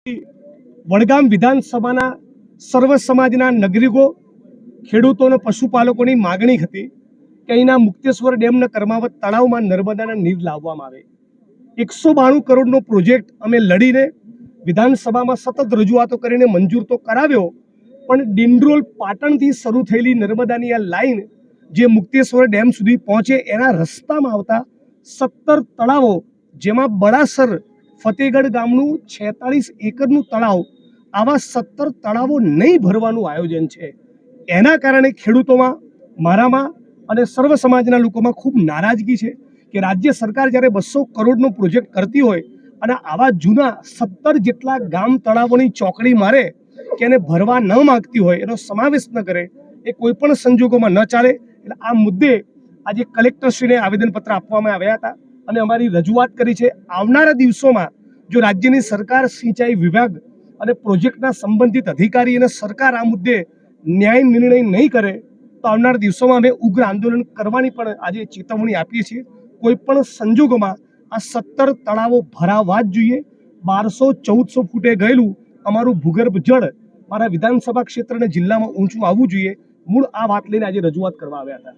વડગામ વિધાનસભાના સર્વ સમાજના નાગરિકો, ખેડૂતો અને પશુપાલકોની માગણી હતી કે અહીંના મુક્તેશ્વર ડેમના કર્માવત તળાવમાં નર્મદાના નીર લાવવામાં આવે। 192 કરોડનો પ્રોજેક્ટ અમે લડીને વિધાનસભામાં સતત રજૂઆતો કરીને મંજૂર તો કરાવ્યો, પણ ડિંડોલ પાટણથી શરૂ થયેલી નર્મદાની આ લાઈન જે મુક્તેશ્વર ડેમ સુધી પહોંચે એના રસ્તામાં આવતા 17 તળાવો, જેમાં બળાસર ફતેગઢ ગામનું 46 એકરનું તળાવ, આવા 17 તળાવો નહીં ભરવાનું આયોજન છે। એના કારણે ખેડૂતોમાં, મારામાં અને સર્વ સમાજના લોકોમાં ખૂબ નારાજગી છે કે રાજ્ય સરકાર જ્યારે 200 કરોડનો પ્રોજેક્ટ કરતી હોય અને આવા જૂના 17 જેટલા ગામ તળાવોની ચોકડી મારે કે એને ભરવા ન માગતી હોય, એનો સમાવેશ ન કરે, એ કોઈ પણ સંજોગોમાં ન ચાલે। એટલે આ મુદ્દે આજે કલેક્ટરશ્રીને આવેદનપત્ર આપવામાં આવ્યા હતા અને અમારી રજૂઆત કરી છે। આવનારા દિવસોમાં જો રાજ્યની સરકાર, સિંચાઈ વિભાગ અને પ્રોજેક્ટના સંબંધિત અધિકારી અને સરકાર આ મુદ્દે ન્યાય નિર્ણય નહીં કરે તો આવનારા દિવસોમાં અમે ઉગ્ર આંદોલન કરવાની પણ આજે ચેતવણી આપીએ છીએ। કોઈ પણ સંજોગોમાં આ 17 તળાવો ભરાવા જ જોઈએ। 1200-1400 ફૂટે ગયેલું અમારું ભૂગર્ભ જળ મારા વિધાનસભા ક્ષેત્ર અને જિલ્લામાં ઊંચું આવવું જોઈએ। મૂળ આ વાત લઈને આજે રજૂઆત કરવા આવ્યા હતા।